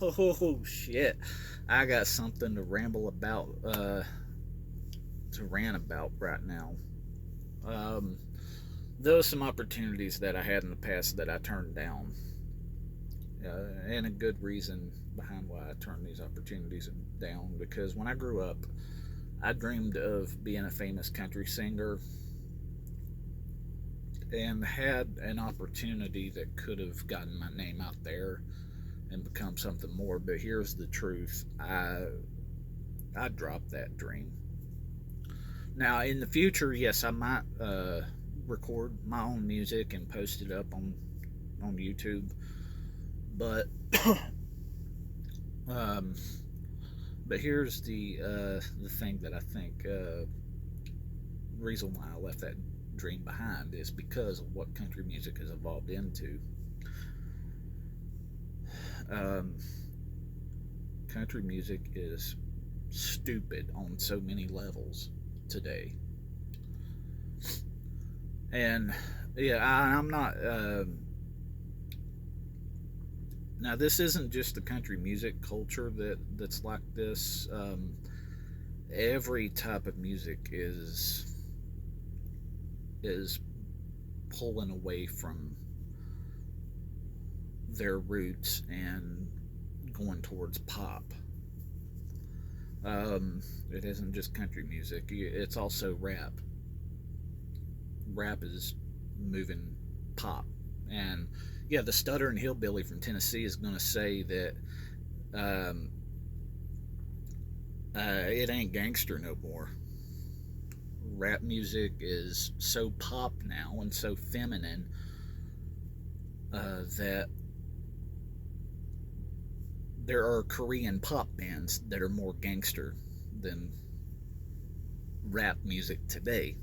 Oh shit! I got something to ramble about, to rant about right now. Um, those some opportunities that I had in the past that I turned down, and a good reason behind why I turned these opportunities down. Because when I grew up, I dreamed of being a famous country singer and had an opportunity that could have gotten my name out there and become something more. But here's the truth: I dropped that dream. Now, in the future, yes, I might record my own music and post it up on YouTube. But um, but here's the thing that I think reason why I left that dream behind is because of what country music has evolved into. Um, Country music is stupid on so many levels today, and yeah, I'm not. Now, this isn't just the country music culture that's like this. Every type of music is pulling away from their roots and going towards pop. It isn't just country music; it's also rap. Rap is moving pop, and yeah, the stuttering hillbilly from Tennessee is going to say that um, it ain't gangster no more. Rap music is so pop now and so feminine that there are Korean pop bands that are more gangster than rap music today.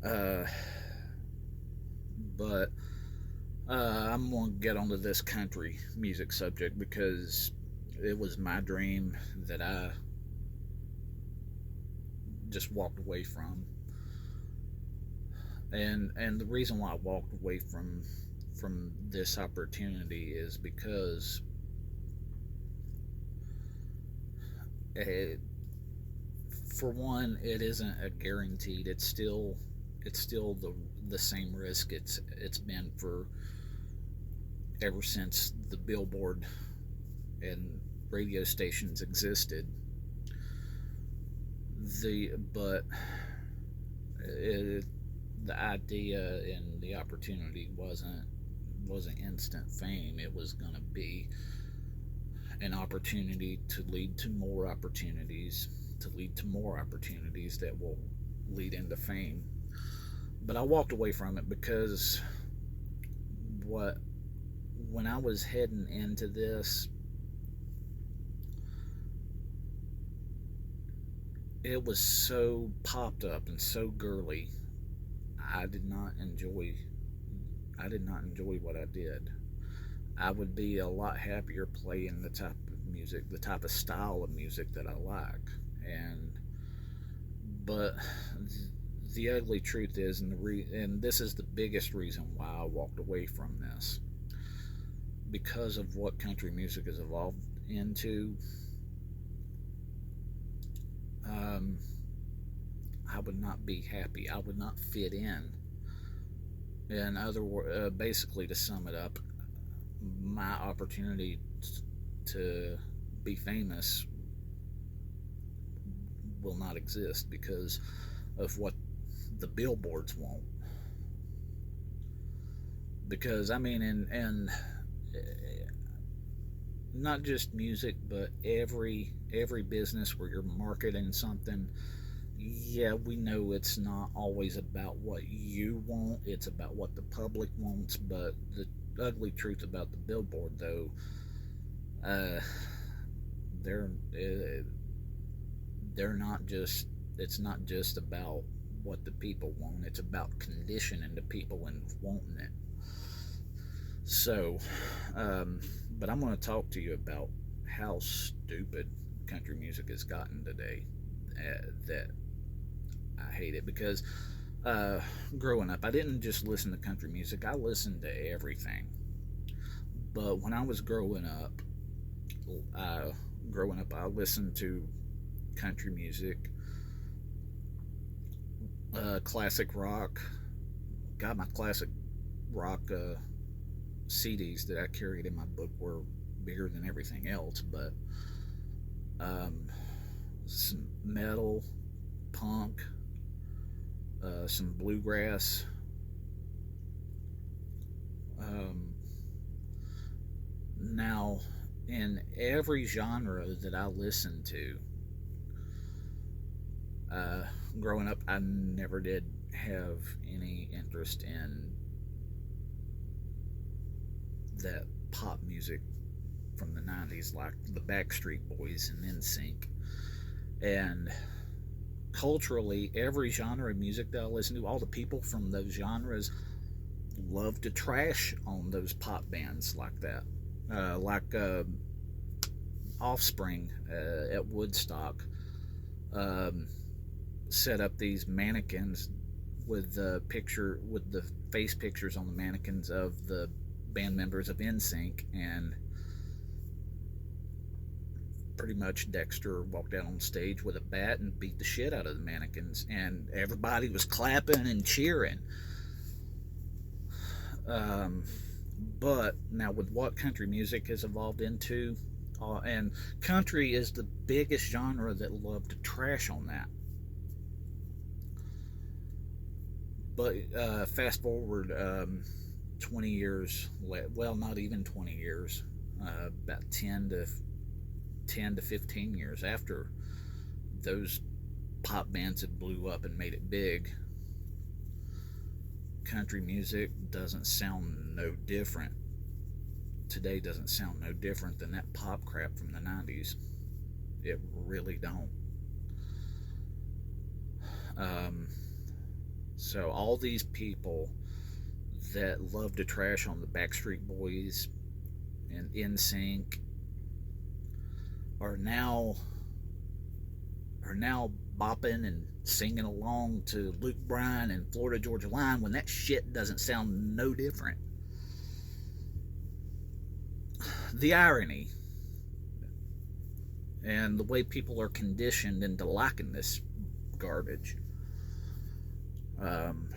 Uh, but I'm going to get onto this country music subject because it was my dream that I just walked away from. And the reason why I walked away from this opportunity is because it, for one, it isn't a guaranteed. It's still the same risk it's been for ever since the billboard and radio stations existed. But it, the idea and the opportunity wasn't instant fame. It was going to be an opportunity to lead to more opportunities, to lead to more opportunities that will lead into fame. But I walked away from it because what when I was heading into this, it was so popped up and so girly. I did not enjoy I did not enjoy what I did. I would be a lot happier playing the type of music, the type of style of music that I like. And but the ugly truth is, and this is the biggest reason why I walked away from this, because of what country music has evolved into. Um, I would not be happy. I would not fit in. In other words, basically, to sum it up, my opportunity to be famous will not exist because of what the billboards want. Because I mean, and not just music, but every business where you're marketing something. Yeah, we know it's not always about what you want; it's about what the public wants. But the ugly truth about the billboard, though, uh, they're they're not just it's not just about what the people want, it's about conditioning the people and wanting it. So but I'm going to talk to you about how stupid country music has gotten today, that I hate it because uh growing up I didn't just listen to country music, I listened to everything. But when I was uh, I listened to country music, classic rock. Got my classic rock CDs that I carried in my book were bigger than everything else, but um, some metal, punk, some bluegrass. Um, Now, in every genre that I listened to, uh, growing up, I never did have any interest in that pop music from the 90s, like the Backstreet Boys and NSYNC. And culturally, every genre of music that I listen to, all the people from those genres love to trash on those pop bands like that. Like Offspring at Woodstock um, set up these mannequins with the face pictures on the mannequins of the band members of NSYNC, and pretty much Dexter walked out on stage with a bat and beat the shit out of the mannequins, and everybody was clapping and cheering. Um, but now, with what country music has evolved into, and country is the biggest genre that love to trash on that. But fast forward 20 years, well, not even 20 years, about 10 to 15 years after those pop bands had blew up and made it big, country music doesn't sound no different. Today doesn't sound no different than that pop crap from the 90s. It really don't. Um, so all these people that love to trash on the Backstreet Boys and NSYNC are now are now bopping and singing along to Luke Bryan and Florida Georgia Line when that shit doesn't sound no different. The irony and the way people are conditioned into liking this garbage. Um,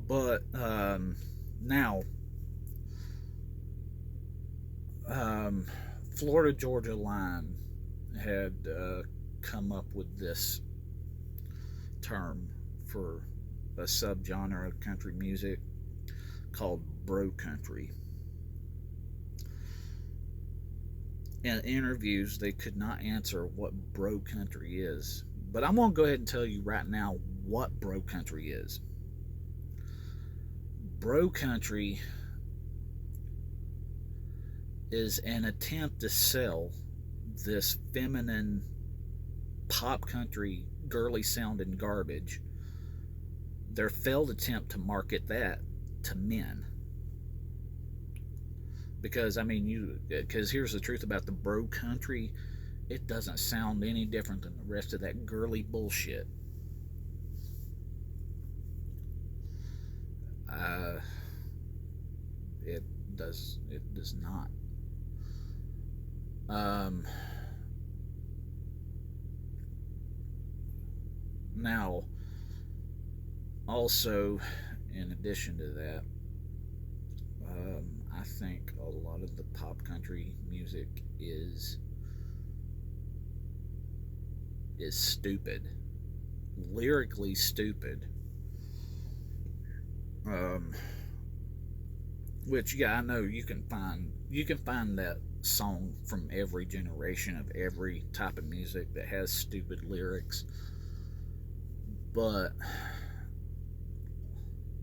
but now, um, Florida Georgia Line had come up with this term for a subgenre of country music called bro country. In interviews, they could not answer what bro country is. But I'm going to go ahead and tell you right now what bro country is. Bro country is an attempt to sell this feminine pop country girly sounding garbage. Their failed attempt to market that to men. Because because here's the truth about the bro country, it doesn't sound any different than the rest of that girly bullshit. Uh, it does not. Um, Now, also, in addition to that, I think a lot of the pop country music is stupid, lyrically stupid. Um, which, yeah, I know you can find that song from every generation of every type of music that has stupid lyrics, but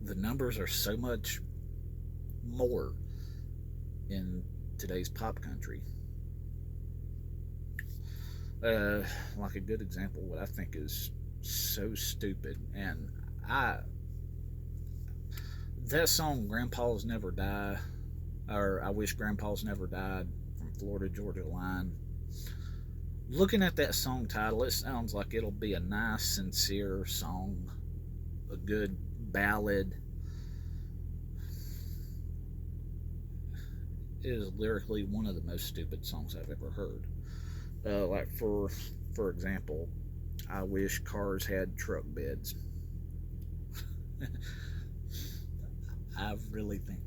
the numbers are so much more in today's pop country. Uh, like a good example, what I think is so stupid, and I that song "Grandpa's Never Die" or "I Wish Grandpa's Never Died" from Florida Georgia Line. Looking at that song title, it sounds like it'll be a nice, sincere song, a good ballad. is lyrically one of the most stupid songs I've ever heard. Like for example, I wish cars had truck beds. I really think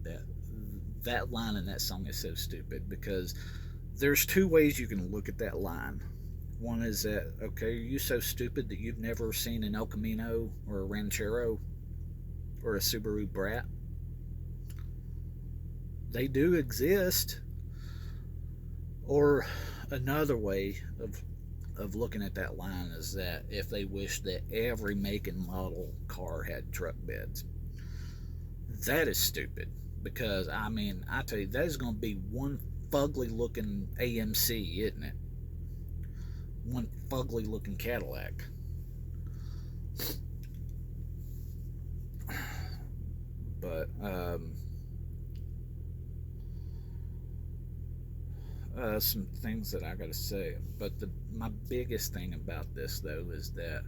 that line in that song is so stupid because there's two ways you can look at that line. One is that, okay, are you so stupid that you've never seen an El Camino or a Ranchero or a Subaru Brat? They do exist. Or another way of looking at that line is that if they wish that every make and model car had truck beds. That is stupid because, I mean, I tell you, that is going to be one fugly looking AMC, isn't it? One fugly looking Cadillac. But some things that I gotta say. But my biggest thing about this though is that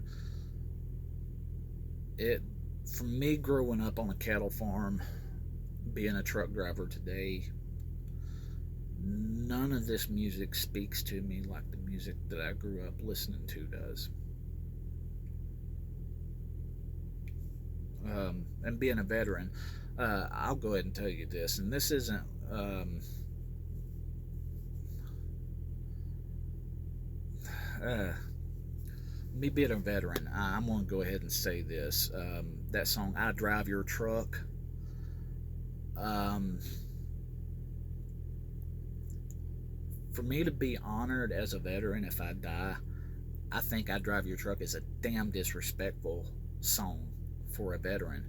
it, for me growing up on a cattle farm, being a truck driver today, none of this music speaks to me like the music that I grew up listening to does. And being a veteran, I'll go ahead and tell you this, and this isn't. Me being a veteran, I'm going to go ahead and say this. That song, I Drive Your Truck, for me to be honored as a veteran if I die, I think I Drive Your Truck is a damn disrespectful song for a veteran.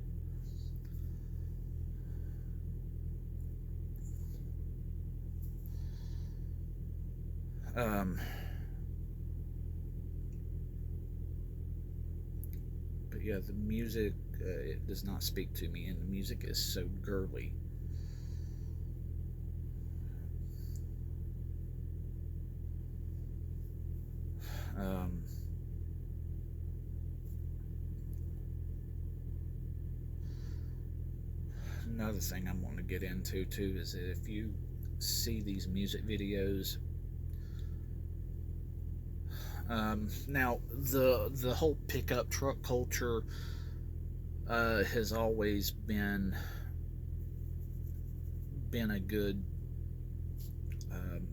But yeah, the music, it does not speak to me, and the music is so girly. Um, Another thing I'm wanting to get into too is that if you see these music videos, now the whole pickup truck culture has always been um,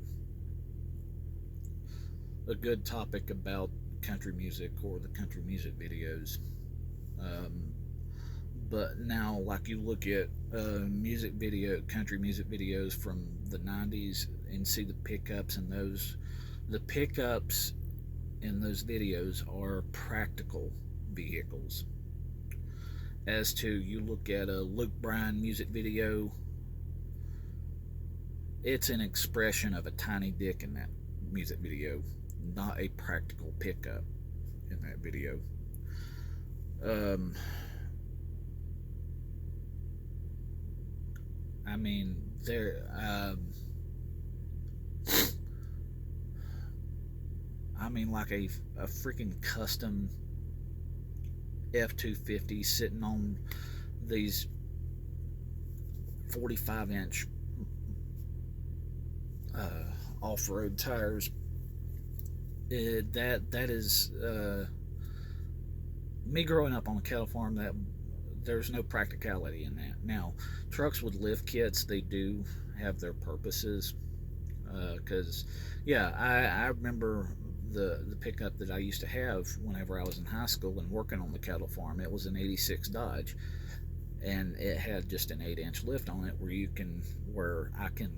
a good topic about country music or the country music videos. Um, but now, like you look at country music videos from the '90s, and see the pickups in those, the pickups in those videos are practical vehicles. As to you look at a Luke Bryan music video, it's an expression of a tiny dick in that music video, not a practical pickup in that video. Um, I mean, like a freaking custom F-250 sitting on these 45-inch off-road tires. That is me growing up on a cattle farm. That there's no practicality in that. Now, trucks with lift kits, they do have their purposes. Because, yeah, I remember the pickup that I used to have whenever I was in high school and working on the cattle farm. It was an '86 Dodge, and it had just an 8-inch lift on it where I can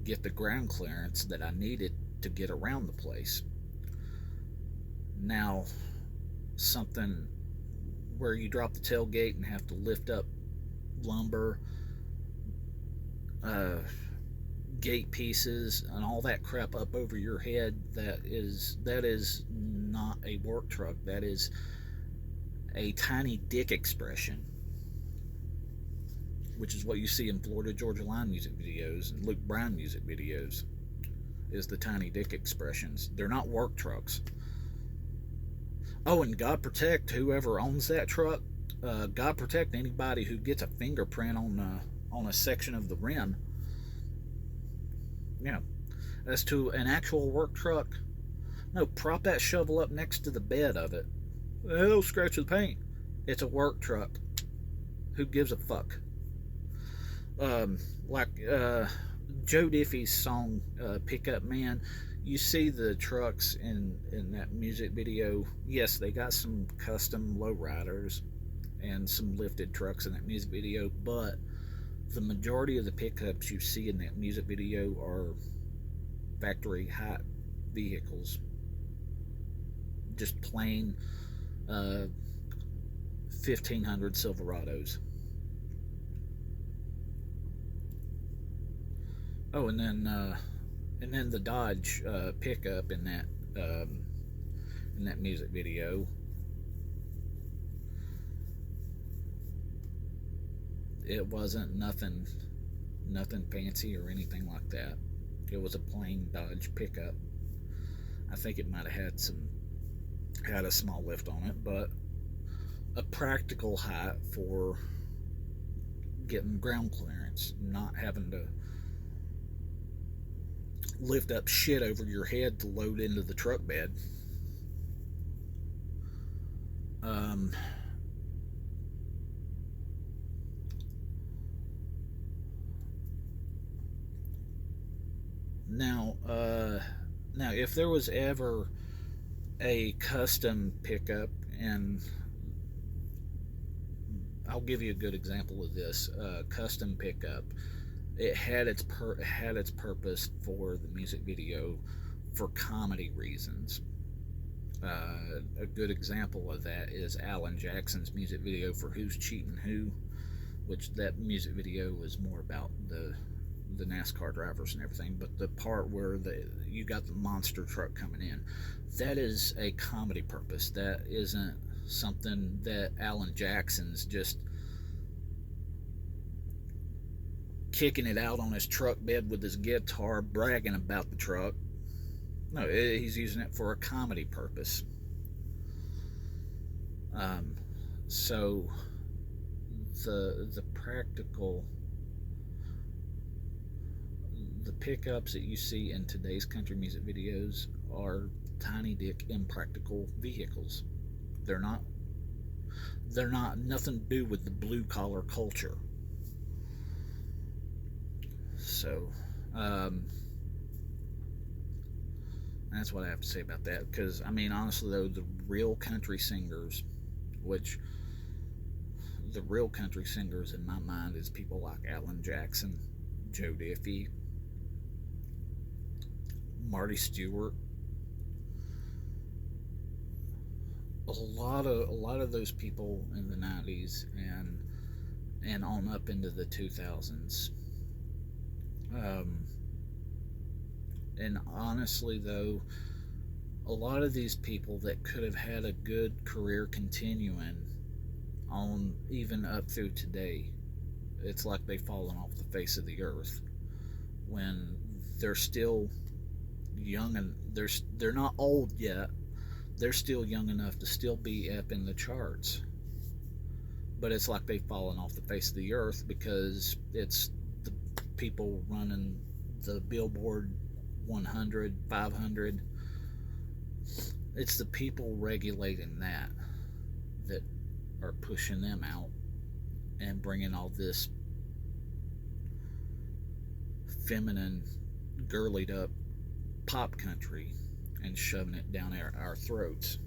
get the ground clearance that I needed to get around the place. Now, something where you drop the tailgate and have to lift up lumber, gate pieces, and all that crap up over your head, that is not a work truck. That is a tiny dick expression, which is what you see in Florida Georgia Line music videos and Luke Bryan music videos, is the tiny dick expressions. They're not work trucks. Oh, and God protect whoever owns that truck. God protect anybody who gets a fingerprint on a section of the rim. Yeah. As to an actual work truck, no, prop that shovel up next to the bed of it. It'll scratch the paint. It's a work truck. Who gives a fuck? Um, like Joe Diffie's song "Pickup Man." You see the trucks in that music video. Yes, they got some custom lowriders and some lifted trucks in that music video, but the majority of the pickups you see in that music video are factory hot vehicles, just plain 1500 Silverados. Oh, and then the Dodge pickup in that music video. It wasn't nothing fancy or anything like that. It was a plain Dodge pickup. I think it might have had a small lift on it, but a practical height for getting ground clearance, not having to lift up shit over your head to load into the truck bed. Um, now, now, if there was ever a custom pickup, and I'll give you a good example of this custom pickup. It had its purpose for the music video for comedy reasons. A good example of that is Alan Jackson's music video for "Who's Cheating Who," which that music video was more about the NASCAR drivers and everything. But the part where you got the monster truck coming in, that is a comedy purpose. That isn't something that Alan Jackson's just kicking it out on his truck bed with his guitar, bragging about the truck. No, he's using it for a comedy purpose. Um, so the practical the pickups that you see in today's country music videos are tiny dick impractical vehicles. They're not they're not nothing to do with the blue collar culture. So that's what I have to say about that. Because I mean, honestly, though, which the real country singers in my mind is people like Alan Jackson, Joe Diffie, Marty Stewart. A lot of those people in the '90s and on up into the 2000s. Um, and honestly, though, a lot of these people that could have had a good career continuing on even up through today, it's like they've fallen off the face of the earth when they're still young, and they're not old yet. They're still young enough to still be up in the charts, but it's like they've fallen off the face of the earth because it's the people running the Billboard 100, 500. It's the people regulating that are pushing them out and bringing all this feminine, girlied up pop country and shoving it down our throats.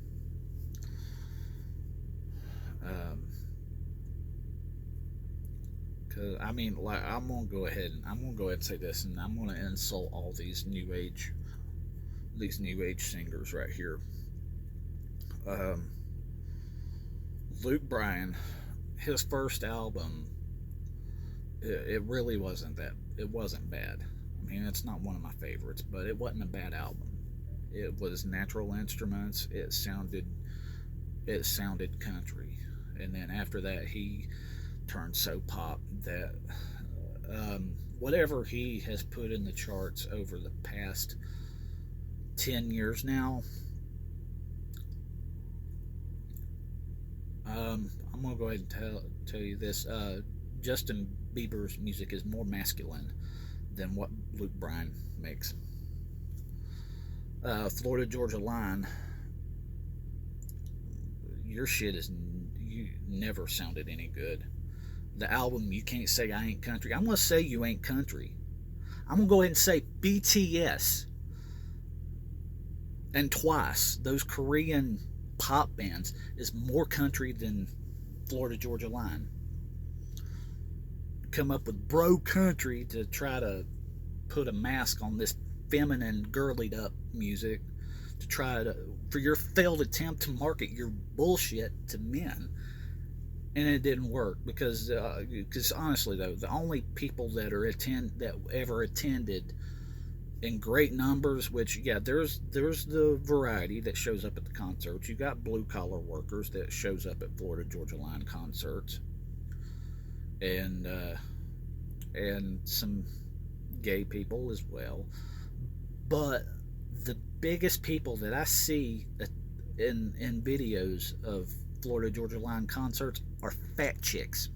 Um, Cause I mean, like, I'm gonna go ahead and say this, and I'm gonna insult all these new age singers right here. Um, Luke Bryan, his first album, it really wasn't that. It wasn't bad. I mean, it's not one of my favorites, but it wasn't a bad album. It was natural instruments. It sounded country, and then after that, he turned so pop that whatever he has put in the charts over the past 10 years now, I'm gonna go ahead and tell you this: Justin Bieber's music is more masculine than what Luke Bryan makes. Florida Georgia Line, your shit is you never sounded any good. The album, You Can't Say I Ain't Country. I'm gonna say you ain't country. I'm gonna go ahead and say BTS and Twice, those Korean pop bands, is more country than Florida Georgia Line. Come up with bro country to try to put a mask on this feminine, girlied up music to try to for your failed attempt to market your bullshit to men, and it didn't work because honestly though, the only people that ever attended in great numbers, which yeah, there's the variety that shows up at the concerts. You got blue collar workers that shows up at Florida Georgia Line concerts, and some gay people as well. But the biggest people that I see in videos of Florida Georgia Line concerts are fat chicks.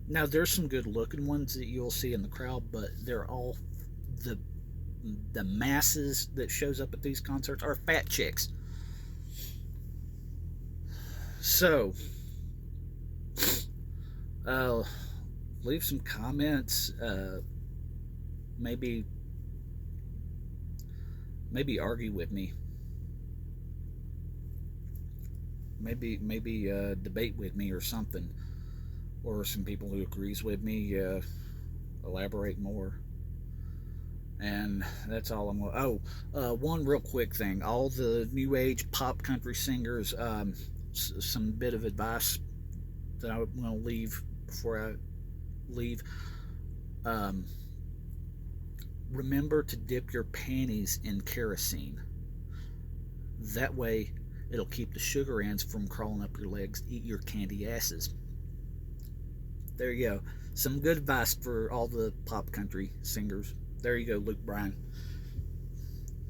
Now there's some good looking ones that you'll see in the crowd, but they're all the the masses that shows up at these concerts are fat chicks. So, uh, leave some comments. Maybe argue with me. Maybe debate with me or something. Or some people who agrees with me elaborate more. And that's all I'm going to. One real quick thing. All the new age pop country singers, some bit of advice that I want to leave before I leave. Um, Remember to dip your panties in kerosene. That way, it'll keep the sugar ants from crawling up your legs to eat your candy asses. There you go. Some good advice for all the pop country singers. There you go, Luke Bryan.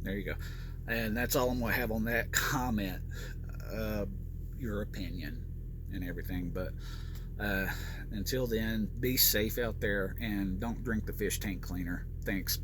There you go. And that's all I'm going to have on that comment. Your opinion and everything. But until then, be safe out there and don't drink the fish tank cleaner. Thanks.